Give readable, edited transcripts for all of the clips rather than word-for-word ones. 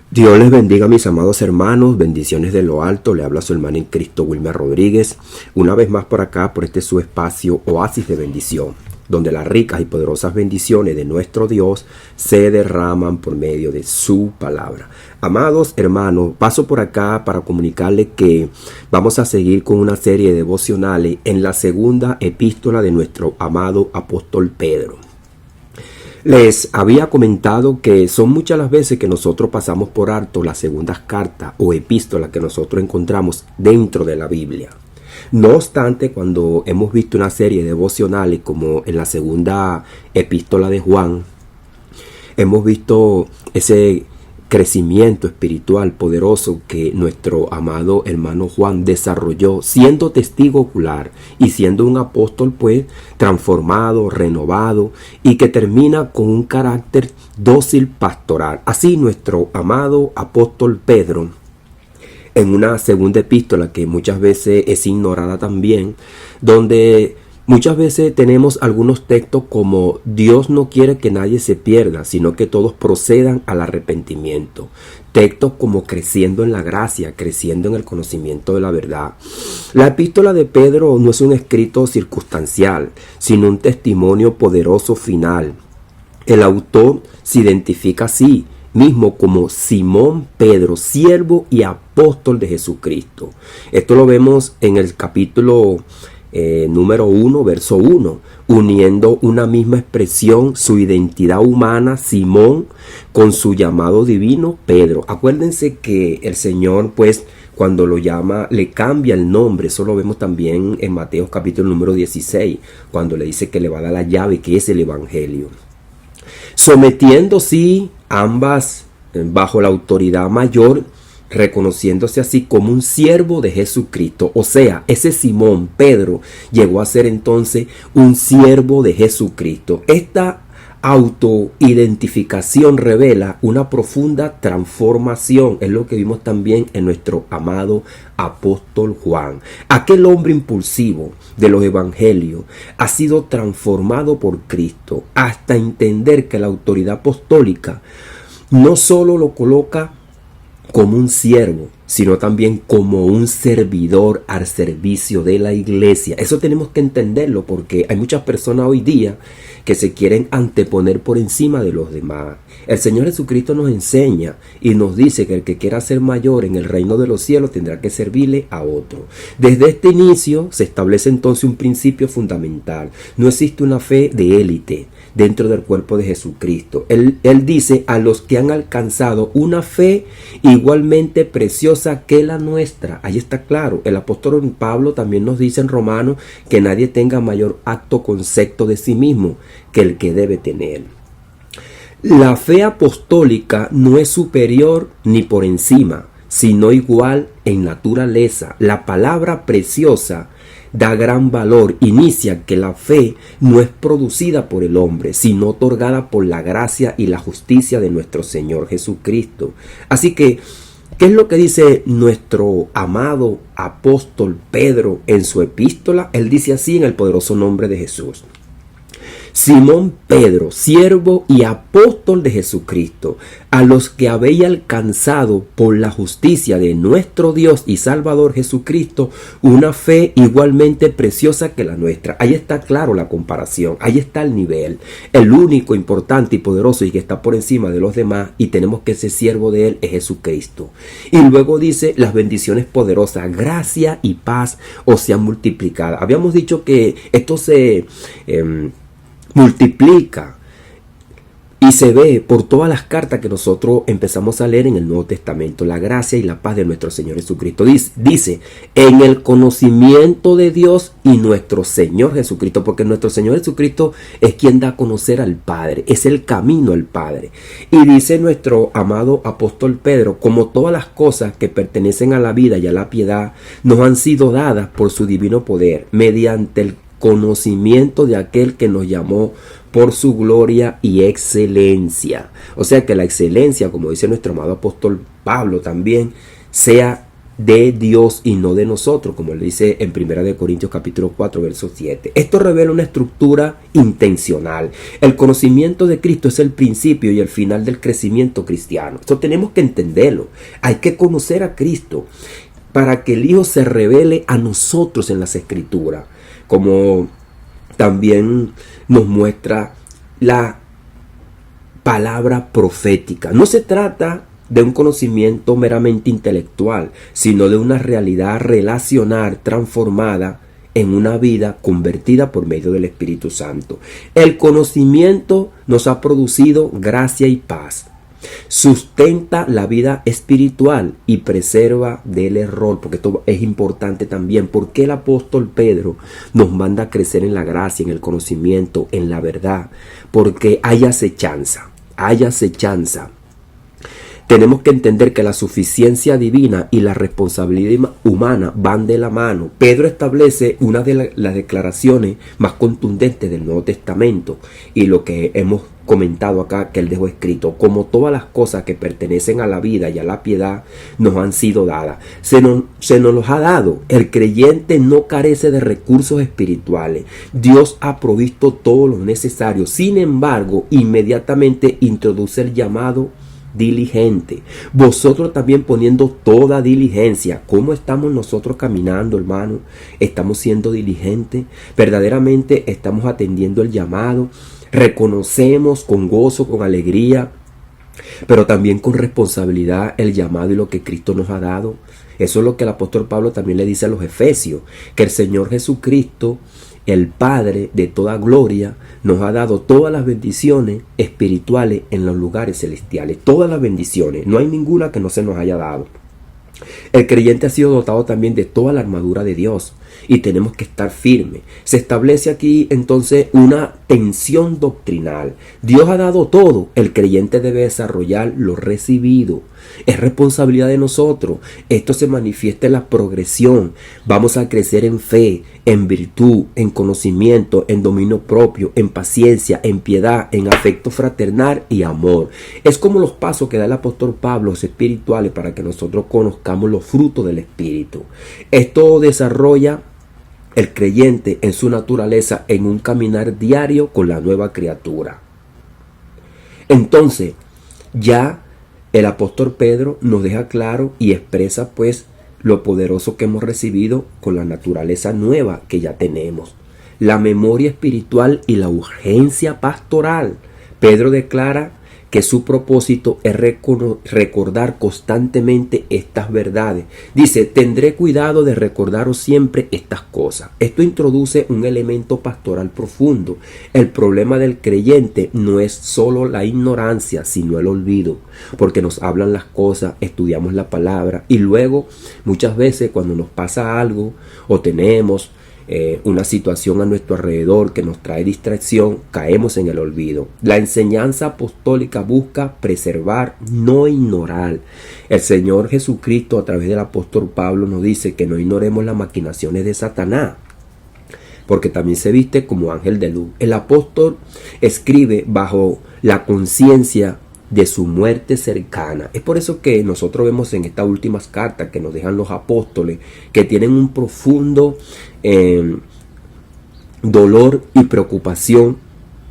Dios les bendiga, mis amados hermanos, bendiciones de lo alto. Le habla su hermano en Cristo, Wilmer Rodríguez, una vez más por acá, por este su espacio Oasis de Bendición, donde las ricas y poderosas bendiciones de nuestro Dios se derraman por medio de su palabra. Amados hermanos, paso por acá para comunicarles que vamos a seguir con una serie de devocionales en la segunda epístola de nuestro amado apóstol Pedro. Les había comentado que son muchas las veces que nosotros pasamos por alto las segundas cartas o epístolas que nosotros encontramos dentro de la Biblia. No obstante, cuando hemos visto una serie de devocionales como en la segunda epístola de Juan, hemos visto ese crecimiento espiritual poderoso que nuestro amado hermano Juan desarrolló siendo testigo ocular y siendo un apóstol pues transformado, renovado y que termina con un carácter dócil pastoral. Así nuestro amado apóstol Pedro, en una segunda epístola que muchas veces es ignorada también, donde muchas veces tenemos algunos textos como Dios no quiere que nadie se pierda, sino que todos procedan al arrepentimiento. Textos como creciendo en la gracia, creciendo en el conocimiento de la verdad. La epístola de Pedro no es un escrito circunstancial, sino un testimonio poderoso final. El autor se identifica así mismo como Simón Pedro, siervo y apóstol de Jesucristo. Esto lo vemos en el capítulo número 1, verso 1, uniendo una misma expresión su identidad humana, Simón, con su llamado divino, Pedro. Acuérdense que el Señor, pues, cuando lo llama, le cambia el nombre. Eso lo vemos también en Mateo capítulo número 16, cuando le dice que le va a dar la llave, que es el Evangelio. Sometiendo, sí, ambas bajo la autoridad mayor, reconociéndose así como un siervo de Jesucristo. O sea, ese Simón Pedro llegó a ser entonces un siervo de Jesucristo. Esta autoidentificación revela una profunda transformación. Es lo que vimos también en nuestro amado apóstol Juan. Aquel hombre impulsivo de los evangelios ha sido transformado por Cristo hasta entender que la autoridad apostólica no solo lo coloca como un siervo, sino también como un servidor al servicio de la iglesia. Eso tenemos que entenderlo, porque hay muchas personas hoy día que se quieren anteponer por encima de los demás. El Señor Jesucristo nos enseña y nos dice que el que quiera ser mayor en el reino de los cielos tendrá que servirle a otro. Desde este inicio se establece entonces un principio fundamental. No existe una fe de élite dentro del cuerpo de Jesucristo. Él dice a los que han alcanzado una fe igualmente preciosa que la nuestra. Ahí está claro. El apóstol Pablo también nos dice en Romanos que nadie tenga mayor acto concepto de sí mismo que el que debe tener. La fe apostólica no es superior ni por encima, sino igual en naturaleza. La palabra preciosa da gran valor. Inicia que la fe no es producida por el hombre, sino otorgada por la gracia y la justicia de nuestro Señor Jesucristo. Así que, ¿qué es lo que dice nuestro amado apóstol Pedro en su epístola? Él dice así en el poderoso nombre de Jesús. Simón Pedro, siervo y apóstol de Jesucristo, a los que habéis alcanzado por la justicia de nuestro Dios y Salvador Jesucristo una fe igualmente preciosa que la nuestra. Ahí está claro la comparación, ahí está el nivel. El único importante y poderoso y que está por encima de los demás y tenemos que ser siervo de él es Jesucristo. Y luego dice las bendiciones poderosas, gracia y paz os sean multiplicadas. Habíamos dicho que esto se multiplica y se ve por todas las cartas que nosotros empezamos a leer en el Nuevo Testamento. La gracia y la paz de nuestro Señor Jesucristo. Dice, en el conocimiento de Dios y nuestro Señor Jesucristo. Porque nuestro Señor Jesucristo es quien da a conocer al Padre. Es el camino al Padre. Y dice nuestro amado apóstol Pedro, como todas las cosas que pertenecen a la vida y a la piedad, nos han sido dadas por su divino poder, mediante el conocimiento de aquel que nos llamó por su gloria y excelencia. O sea que la excelencia, como dice nuestro amado apóstol Pablo también, sea de Dios y no de nosotros, como él dice en 1 Corintios capítulo 4, verso 7. Esto revela una estructura intencional. El conocimiento de Cristo es el principio y el final del crecimiento cristiano. Esto tenemos que entenderlo. Hay que conocer a Cristo para que el Hijo se revele a nosotros en las Escrituras, como también nos muestra la palabra profética. No se trata de un conocimiento meramente intelectual, sino de una realidad relacional transformada en una vida convertida por medio del Espíritu Santo. El conocimiento nos ha producido gracia y paz. Sustenta la vida espiritual y preserva del error, porque esto es importante también. Porque el apóstol Pedro nos manda a crecer en la gracia, en el conocimiento, en la verdad, porque hay acechanza, Tenemos que entender que la suficiencia divina y la responsabilidad humana van de la mano. Pedro establece una de las declaraciones más contundentes del Nuevo Testamento y lo que hemos comentado acá que él dejó escrito: como todas las cosas que pertenecen a la vida y a la piedad nos han sido dadas. Se nos los ha dado. El creyente no carece de recursos espirituales. Dios ha provisto todo lo necesario. Sin embargo, inmediatamente introduce el llamado diligente. Vosotros también poniendo toda diligencia. ¿Cómo estamos nosotros caminando, hermano? ¿Estamos siendo diligentes? ¿Verdaderamente estamos atendiendo el llamado? ¿Reconocemos con gozo, con alegría, pero también con responsabilidad el llamado y lo que Cristo nos ha dado? Eso es lo que el apóstol Pablo también le dice a los Efesios, que el Señor Jesucristo, el Padre de toda gloria, nos ha dado todas las bendiciones espirituales en los lugares celestiales. Todas las bendiciones, no hay ninguna que no se nos haya dado. El creyente ha sido dotado también de toda la armadura de Dios y tenemos que estar firmes. Se establece aquí entonces una tensión doctrinal. Dios ha dado todo, el creyente debe desarrollar lo recibido. Es responsabilidad de nosotros. Esto se manifiesta en la progresión. Vamos a crecer en fe, en virtud, en conocimiento, en dominio propio, en paciencia, en piedad, en afecto fraternal y amor. Es como los pasos que da el apóstol Pablo, los espirituales, para que nosotros conozcamos los frutos del Espíritu. Esto desarrolla el creyente en su naturaleza en un caminar diario con la nueva criatura. Entonces, ya el apóstol Pedro nos deja claro y expresa pues lo poderoso que hemos recibido con la naturaleza nueva que ya tenemos. La memoria espiritual y la urgencia pastoral. Pedro declara que su propósito es recordar constantemente estas verdades. Dice: tendré cuidado de recordaros siempre estas cosas. Esto introduce un elemento pastoral profundo. El problema del creyente no es solo la ignorancia, sino el olvido, porque nos hablan las cosas, estudiamos la palabra y luego muchas veces cuando nos pasa algo o tenemos una situación a nuestro alrededor que nos trae distracción, caemos en el olvido. La enseñanza apostólica busca preservar, no ignorar. El Señor Jesucristo a través del apóstol Pablo nos dice que no ignoremos las maquinaciones de Satanás, porque también se viste como ángel de luz. El apóstol escribe bajo la conciencia de su muerte cercana. Es por eso que nosotros vemos en estas últimas cartas que nos dejan los apóstoles que tienen un profundo dolor y preocupación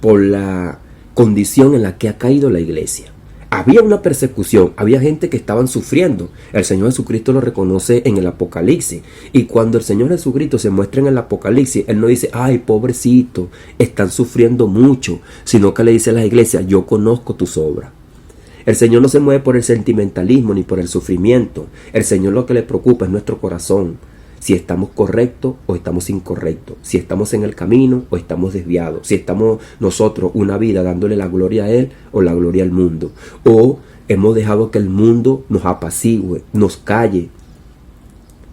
por la condición en la que ha caído la iglesia. Había una persecución, había gente que estaban sufriendo. El Señor Jesucristo lo reconoce en el Apocalipsis. Y cuando el Señor Jesucristo se muestra en el Apocalipsis, Él no dice: ay, pobrecito, están sufriendo mucho, sino que le dice a la iglesia: yo conozco tus obras. El Señor no se mueve por el sentimentalismo ni por el sufrimiento. El Señor lo que le preocupa es nuestro corazón. Si estamos correctos o estamos incorrectos. Si estamos en el camino o estamos desviados. Si estamos nosotros una vida dándole la gloria a Él o la gloria al mundo. O hemos dejado que el mundo nos apacigüe, nos calle.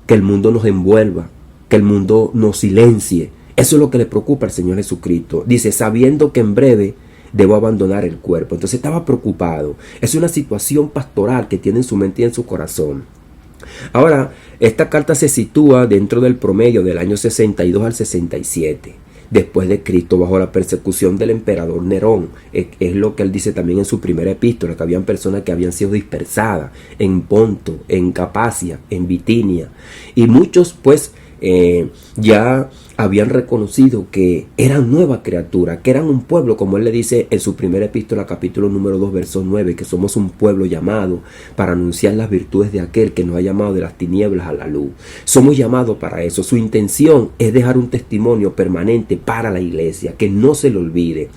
Que el mundo nos envuelva. Que el mundo nos silencie. Eso es lo que le preocupa al Señor Jesucristo. Dice: sabiendo que en breve debo abandonar el cuerpo. Entonces estaba preocupado. Es una situación pastoral que tiene en su mente y en su corazón. Ahora, esta carta se sitúa dentro del promedio del año 62 al 67. después de Cristo, bajo la persecución del emperador Nerón. Es lo que él dice también en su primera epístola, que habían personas que habían sido dispersadas en Ponto, en Capacia, en Bitinia, y muchos pues ya habían reconocido que eran nueva criatura, que eran un pueblo, como él le dice en su primera epístola, capítulo número 2, verso 9, que somos un pueblo llamado para anunciar las virtudes de aquel que nos ha llamado de las tinieblas a la luz. Somos llamados para eso. Su intención es dejar un testimonio permanente para la iglesia, que no se le olvide.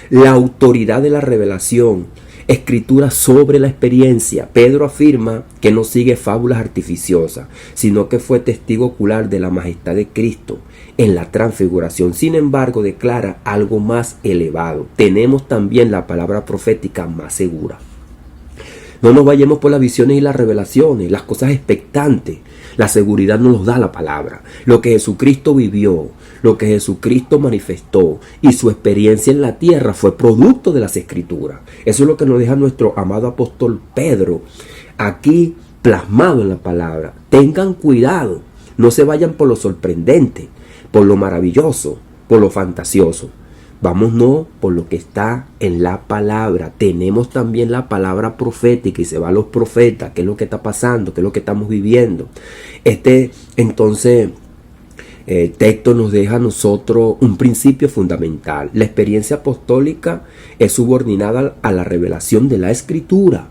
La autoridad de la revelación, escritura sobre la experiencia. Pedro afirma que no sigue fábulas artificiosas, sino que fue testigo ocular de la majestad de Cristo en la transfiguración. Sin embargo, declara algo más elevado. Tenemos también la palabra profética más segura. No nos vayamos por las visiones y las revelaciones, las cosas expectantes. La seguridad nos los da la palabra. Lo que Jesucristo vivió, lo que Jesucristo manifestó y su experiencia en la tierra fue producto de las Escrituras. Eso es lo que nos deja nuestro amado apóstol Pedro aquí plasmado en la palabra. Tengan cuidado, no se vayan por lo sorprendente, por lo maravilloso, por lo fantasioso. Vámonos por lo que está en la palabra. Tenemos también la palabra profética y se va a los profetas. ¿Qué es lo que está pasando? ¿Qué es lo que estamos viviendo? Entonces, texto nos deja a nosotros un principio fundamental. La experiencia apostólica es subordinada a la revelación de la Escritura.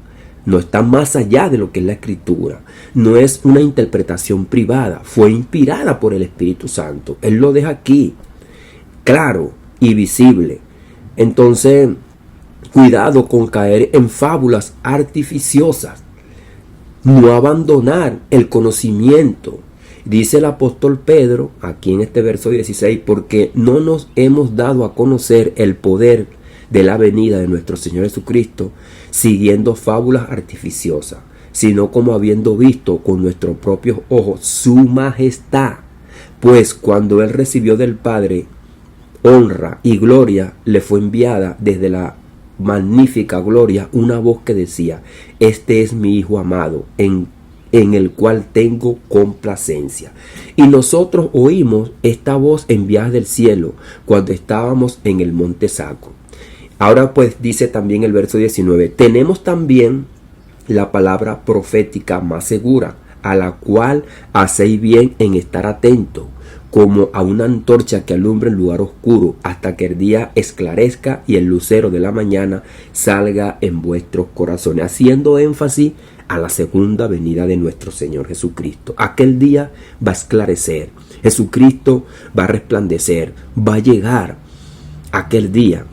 No está más allá de lo que es la Escritura. No es una interpretación privada. Fue inspirada por el Espíritu Santo. Él lo deja aquí, claro y visible. Entonces, cuidado con caer en fábulas artificiosas. No abandonar el conocimiento. Dice el apóstol Pedro, aquí en este verso 16, porque no nos hemos dado a conocer el poder de la venida de nuestro Señor Jesucristo siguiendo fábulas artificiosas, sino como habiendo visto con nuestros propios ojos su majestad. Pues cuando Él recibió del Padre honra y gloria, le fue enviada desde la magnífica gloria una voz que decía: este es mi Hijo amado, en el cual tengo complacencia. Y nosotros oímos esta voz enviada del cielo cuando estábamos en el monte Sacro. Ahora pues dice también el verso 19, tenemos también la palabra profética más segura, a la cual hacéis bien en estar atentos, como a una antorcha que alumbra en lugar oscuro, hasta que el día esclarezca y el lucero de la mañana salga en vuestros corazones, haciendo énfasis a la segunda venida de nuestro Señor Jesucristo. Aquel día va a esclarecer, Jesucristo va a resplandecer, va a llegar aquel día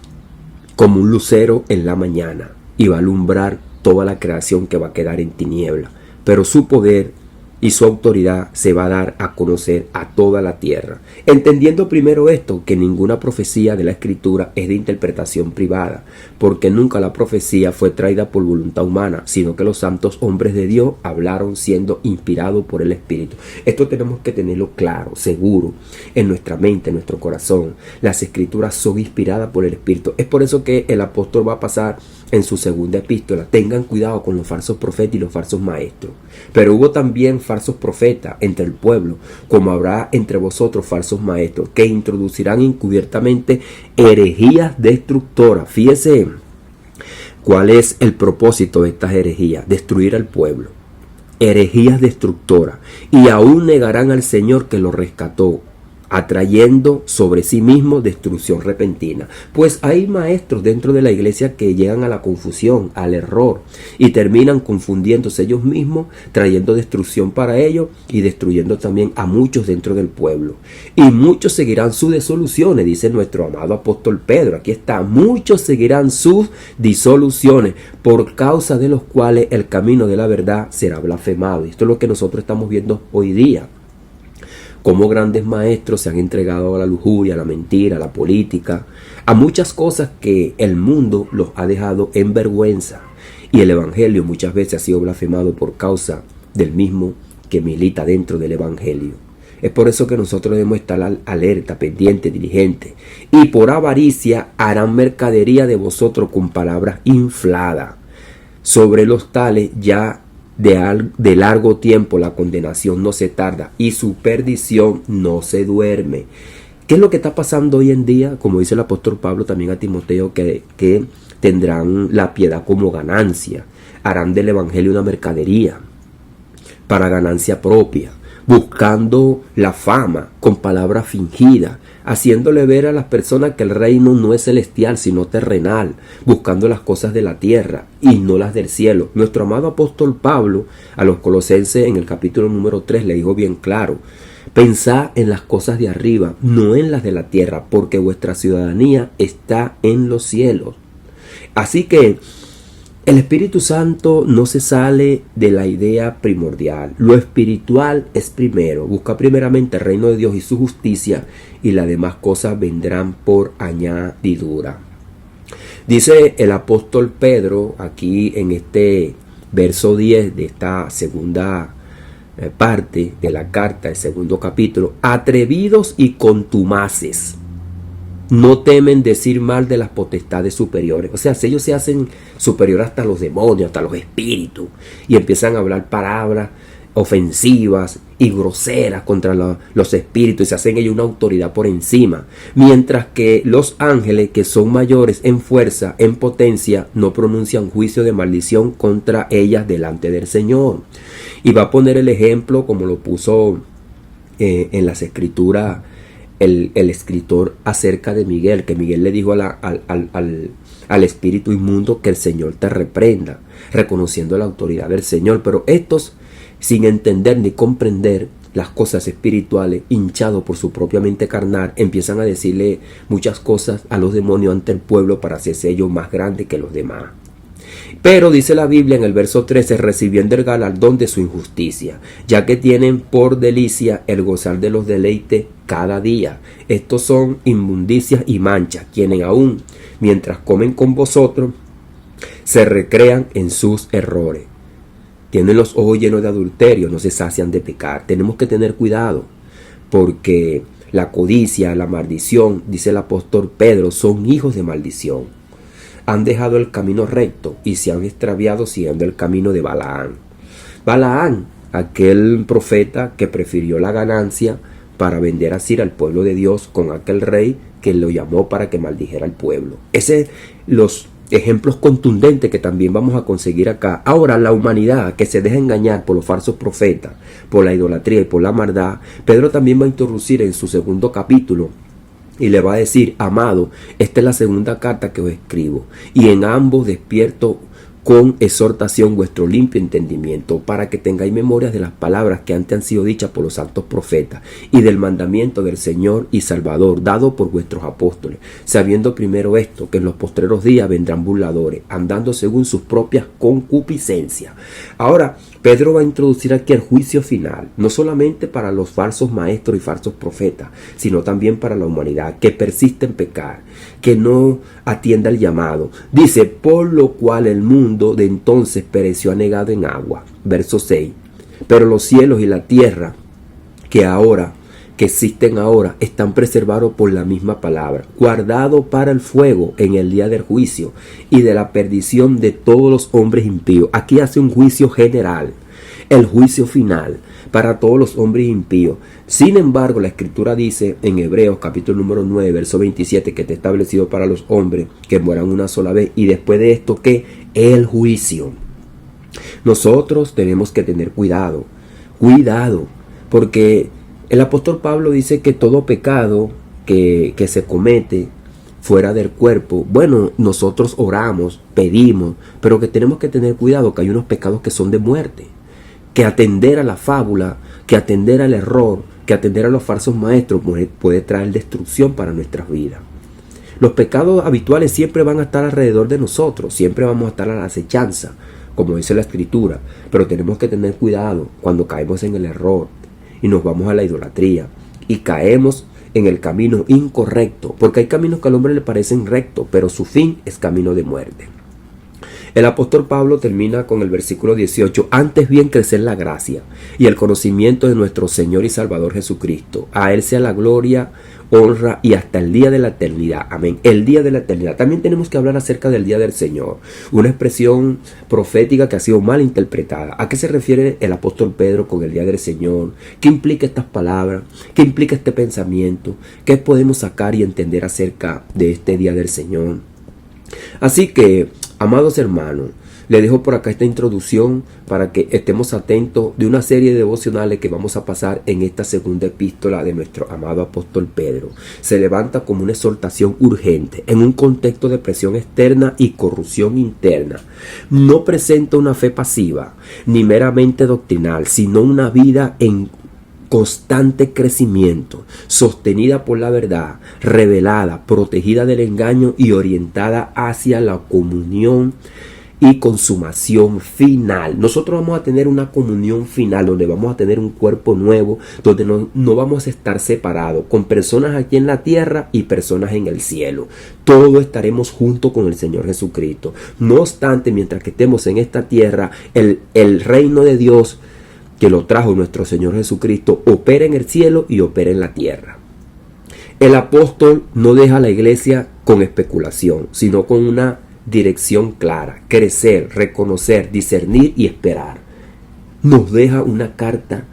como un lucero en la mañana y va a alumbrar toda la creación que va a quedar en tiniebla, pero su poder y su autoridad se va a dar a conocer a toda la tierra. Entendiendo primero esto, que ninguna profecía de la Escritura es de interpretación privada, porque nunca la profecía fue traída por voluntad humana, sino que los santos hombres de Dios hablaron siendo inspirados por el Espíritu. Esto tenemos que tenerlo claro, seguro, en nuestra mente, en nuestro corazón. Las Escrituras son inspiradas por el Espíritu. Es por eso que el apóstol va a pasar en su segunda epístola: tengan cuidado con los falsos profetas y los falsos maestros. Pero hubo también falsos profetas entre el pueblo, como habrá entre vosotros falsos maestros, que introducirán encubiertamente herejías destructoras. Fíjese cuál es el propósito de estas herejías: destruir al pueblo. Herejías destructoras. Y aún negarán al Señor que lo rescató, atrayendo sobre sí mismo destrucción repentina. Pues hay maestros dentro de la iglesia que llegan a la confusión, al error, y terminan confundiéndose ellos mismos, trayendo destrucción para ellos y destruyendo también a muchos dentro del pueblo. Y muchos seguirán sus disoluciones, dice nuestro amado apóstol Pedro. Aquí está: muchos seguirán sus disoluciones, por causa de los cuales el camino de la verdad será blasfemado. Y esto es lo que nosotros estamos viendo hoy día. Cómo grandes maestros se han entregado a la lujuria, a la mentira, a la política, a muchas cosas que el mundo los ha dejado en vergüenza. Y el evangelio muchas veces ha sido blasfemado por causa del mismo que milita dentro del evangelio. Es por eso que nosotros debemos estar alerta, pendiente, diligente. Y por avaricia harán mercadería de vosotros con palabras infladas. Sobre los tales ya de largo tiempo la condenación no se tarda y su perdición no se duerme. ¿Qué es lo que está pasando hoy en día? Como dice el apóstol Pablo también a Timoteo, que tendrán la piedad como ganancia, harán del evangelio una mercadería para ganancia propia, buscando la fama con palabras fingidas, haciéndole ver a las personas que el reino no es celestial sino terrenal, buscando las cosas de la tierra y no las del cielo. Nuestro amado apóstol Pablo a los colosenses en el capítulo número 3 le dijo bien claro: pensad en las cosas de arriba, no en las de la tierra, porque vuestra ciudadanía está en los cielos. Así que el Espíritu Santo no se sale de la idea primordial. Lo espiritual es primero. Busca primeramente el reino de Dios y su justicia, y las demás cosas vendrán por añadidura. Dice el apóstol Pedro aquí en este verso 10 de esta segunda parte de la carta, el segundo capítulo: atrevidos y contumaces, no temen decir mal de las potestades superiores. O sea, si ellos se hacen superiores hasta los demonios, hasta los espíritus, y empiezan a hablar palabras ofensivas y groseras contra los espíritus, y se hacen ellos una autoridad por encima, mientras que los ángeles, que son mayores en fuerza, en potencia, no pronuncian juicio de maldición contra ellas delante del Señor. Y va a poner el ejemplo como lo puso en las escrituras el escritor acerca de Miguel, que Miguel le dijo al espíritu inmundo que el Señor te reprenda, reconociendo la autoridad del Señor. Pero estos, sin entender ni comprender las cosas espirituales, hinchados por su propia mente carnal, empiezan a decirle muchas cosas a los demonios ante el pueblo para hacerse ellos más grandes que los demás. Pero dice la Biblia en el verso 13: recibiendo el galardón de su injusticia, ya que tienen por delicia el gozar de los deleites cada día. Estos son inmundicias y manchas, quienes aún, mientras comen con vosotros, se recrean en sus errores. Tienen los ojos llenos de adulterio, no se sacian de pecar. Tenemos que tener cuidado, porque la codicia, la maldición, dice el apóstol Pedro, son hijos de maldición. Han dejado el camino recto y se han extraviado siguiendo el camino de Balaán. Balaán, aquel profeta que prefirió la ganancia para vender así al pueblo de Dios con aquel rey que lo llamó para que maldijera al pueblo. Ese los ejemplos contundentes que también vamos a conseguir acá. Ahora, la humanidad que se deja engañar por los falsos profetas, por la idolatría y por la maldad, Pedro también va a introducir en su segundo capítulo y le va a decir: amado, esta es la segunda carta que os escribo, y en ambos despierto con exhortación vuestro limpio entendimiento, para que tengáis memorias de las palabras que antes han sido dichas por los santos profetas, y del mandamiento del Señor y Salvador dado por vuestros apóstoles, sabiendo primero esto, que en los postreros días vendrán burladores, andando según sus propias concupiscencias. Ahora, Pedro va a introducir aquí el juicio final, no solamente para los falsos maestros y falsos profetas, sino también para la humanidad que persiste en pecar, que no atiende al llamado. Dice: por lo cual el mundo de entonces pereció anegado en agua. Verso 6. Pero los cielos y la tierra que existen ahora, están preservados por la misma palabra, guardados para el fuego en el día del juicio y de la perdición de todos los hombres impíos. Aquí hace un juicio general, el juicio final para todos los hombres impíos. Sin embargo, la escritura dice en Hebreos capítulo número 9, verso 27, que está establecido para los hombres que mueran una sola vez, y después de esto, ¿qué? El juicio. Nosotros tenemos que tener cuidado, porque el apóstol Pablo dice que todo pecado que se comete fuera del cuerpo, bueno, nosotros oramos, pedimos, pero que tenemos que tener cuidado, que hay unos pecados que son de muerte, que atender a la fábula, que atender al error, que atender a los falsos maestros puede traer destrucción para nuestras vidas. Los pecados habituales siempre van a estar alrededor de nosotros, siempre vamos a estar a la acechanza, como dice la escritura, pero tenemos que tener cuidado cuando caemos en el error y nos vamos a la idolatría y caemos en el camino incorrecto, porque hay caminos que al hombre le parecen rectos, pero su fin es camino de muerte. El apóstol Pablo termina con el versículo 18: antes bien crecer la gracia y el conocimiento de nuestro Señor y Salvador Jesucristo. A Él sea la gloria, honra y hasta el día de la eternidad. Amén. El día de la eternidad. También tenemos que hablar acerca del día del Señor. Una expresión profética que ha sido mal interpretada. ¿A qué se refiere el apóstol Pedro con el día del Señor? ¿Qué implica estas palabras? ¿Qué implica este pensamiento? ¿Qué podemos sacar y entender acerca de este día del Señor? Así que, amados hermanos, le dejo por acá esta introducción para que estemos atentos de una serie de devocionales que vamos a pasar en esta segunda epístola de nuestro amado apóstol Pedro. Se levanta como una exhortación urgente en un contexto de presión externa y corrupción interna. No presenta una fe pasiva ni meramente doctrinal, sino una vida en constante crecimiento, sostenida por la verdad, revelada, protegida del engaño y orientada hacia la comunión y consumación final. Nosotros vamos a tener una comunión final donde vamos a tener un cuerpo nuevo, donde no vamos a estar separados, con personas aquí en la tierra y personas en el cielo. Todos estaremos juntos con el Señor Jesucristo. No obstante, mientras que estemos en esta tierra, el reino de Dios que lo trajo nuestro Señor Jesucristo opera en el cielo y opera en la tierra. El apóstol no deja a la iglesia con especulación, sino con una dirección clara: crecer, reconocer, discernir y esperar. Nos deja una carta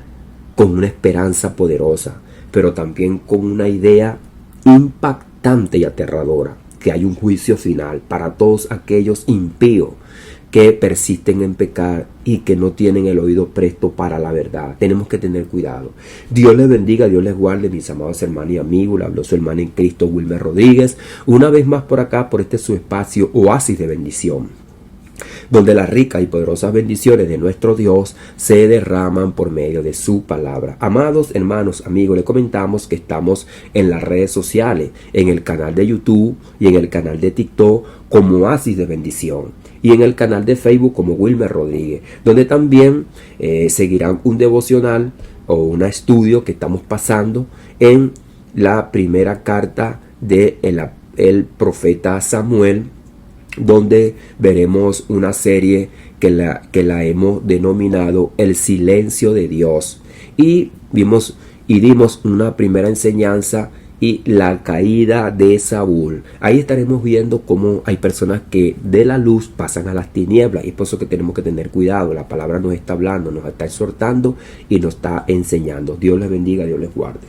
con una esperanza poderosa, pero también con una idea impactante y aterradora: que hay un juicio final para todos aquellos impíos que persisten en pecar y que no tienen el oído presto para la verdad. Tenemos que tener cuidado. Dios les bendiga, Dios les guarde, mis amados hermanos y amigos. Le habló su hermano en Cristo, Wilmer Rodríguez, una vez más por acá, por este su espacio, Oasis de Bendición, donde las ricas y poderosas bendiciones de nuestro Dios se derraman por medio de su palabra. Amados hermanos, amigos, les comentamos que estamos en las redes sociales, en el canal de YouTube y en el canal de TikTok como Oasis de Bendición, y en el canal de Facebook como Wilmer Rodríguez, donde también seguirán un devocional o un estudio que estamos pasando en la primera carta de el profeta Samuel, donde veremos una serie que la hemos denominado El Silencio de Dios, y dimos una primera enseñanza y la caída de Saúl. Ahí estaremos viendo cómo hay personas que de la luz pasan a las tinieblas, y por eso que tenemos que tener cuidado. La palabra nos está hablando, nos está exhortando y nos está enseñando. Dios les bendiga, Dios les guarde.